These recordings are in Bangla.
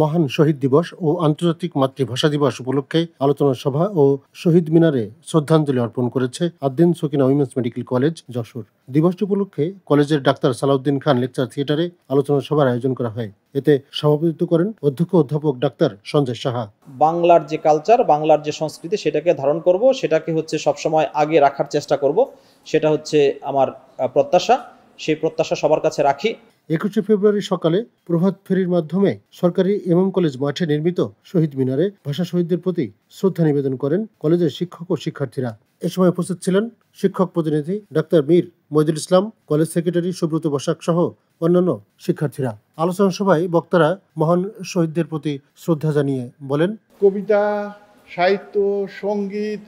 মহান শহীদ দিবস ও আন্তর্জাতিক মাতৃভাষা দিবস উপলক্ষে আলোচনা সভা ও শহীদ মিনারে শ্রদ্ধাঞ্জলি অর্পণ করেছে Addin Sakina women's medical college Jessore. দিবসটি উপলক্ষে কলেজের ডাক্তার সালাউদ্দিন খান লেকচার থিয়েটারে আলোচনা সভার আয়োজন করা হয়। এতে সভাপতিত্ব করেন অধ্যাপক ডাক্তার সঞ্জয় সাহা। বাংলার যে কালচার, বাংলার যে সংস্কৃতি সেটাকে ধারণ করব, সেটাকে সবসময় আগে রাখার চেষ্টা করব, সেটা আমার প্রত্যাশা। সেই প্রত্যাশা সবার কাছে রাখি। 21শে ফেব্রুয়ারি সকালে প্রভাত ফেরির মাধ্যমে সরকারি এমএম কলেজ মাঠে নির্মিত শহীদ মিনারে ভাষা শহীদদের প্রতি শ্রদ্ধা নিবেদন করেন কলেজের শিক্ষক ও শিক্ষার্থীরা। এ সময় উপস্থিত ছিলেন শিক্ষক প্রতিনিধি ডাক্তার মীর মইদুল ইসলাম, কলেজ সেক্রেটারি সুব্রত বসাক সহ অন্যান্য শিক্ষার্থীরা। আলোচনা সভায় বক্তারা মহান শহীদদের প্রতি শ্রদ্ধা জানিয়ে বলেন, কবিতা, সাহিত্য, সঙ্গীত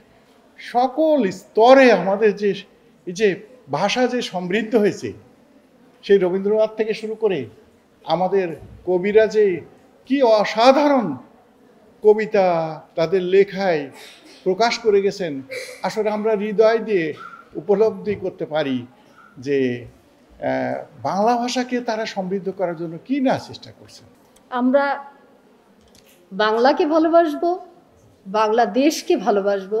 সকল স্তরে আমাদের যে ভাষা যে সমৃদ্ধ হয়েছে, সেই রবীন্দ্রনাথ থেকে শুরু করে আমাদের কবিরা যে কি অসাধারণ কবিতা তাদের লেখায় প্রকাশ করে গেছেন, আসলে আমরা হৃদয় দিয়ে উপলব্ধি করতে পারি যে বাংলা ভাষাকে তারা সমৃদ্ধ করার জন্য কি না চেষ্টা করছেন। আমরা বাংলাকে ভালোবাসবো, বাংলাদেশকে ভালোবাসবো,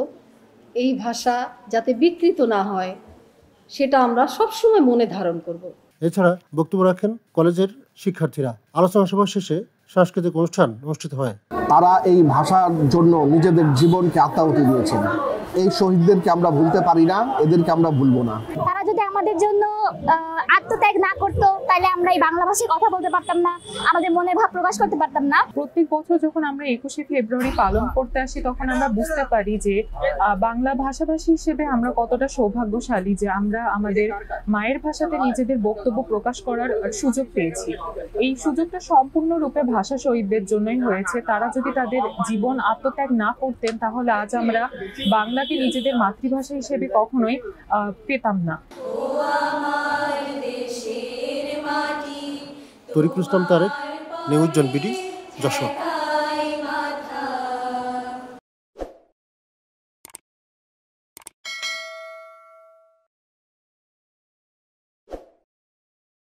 এই ভাষা যাতে বিকৃত না হয় সেটা আমরা সবসময় মনে ধারণ করব। এছাড়া বক্তব্য রাখেন কলেজের শিক্ষার্থীরা। আলোচনা সভা শেষে সাংস্কৃতিক অনুষ্ঠান অনুষ্ঠিত হয়। তারা এই ভাষার জন্য নিজেদের জীবনকে আত্মাহুতি দিয়েছেন। এই শহীদদেরকে আমরা ভুলতে পারি না, এদেরকে আমরা ভুলবো না। তারা যদি আমাদের জন্য আত্মত্যাগ না করতো তাহলে আমরা এই বাংলা ভাষায় কথা বলতে পারতাম না, আমাদের মনের ভাব প্রকাশ করতে পারতাম না। প্রত্যেক বছর যখন আমরা 21শে ফেব্রুয়ারি পালন করতে আসি, তখন আমরা বুঝতে পারি যে বাংলা ভাষাভাষী হিসেবে আমরা কতটা সৌভাগ্যশালী যে আমরা আমাদের মায়ের ভাষাতে নিজেদের বক্তব্য প্রকাশ করার সুযোগ পেয়েছি। এই সুযোগটা সম্পূর্ণরূপে ভাষা শহীদদের জন্যই হয়েছে। তারা যদি তাদের জীবন আত্মত্যাগ না করতেন তাহলে আজ আমরা বাংলাকে নিজেদের মাতৃভাষা হিসেবে কখনোই পেতাম না। তরিকুল ইসলাম তারেক, নিউজ জন বিডি, যশোর।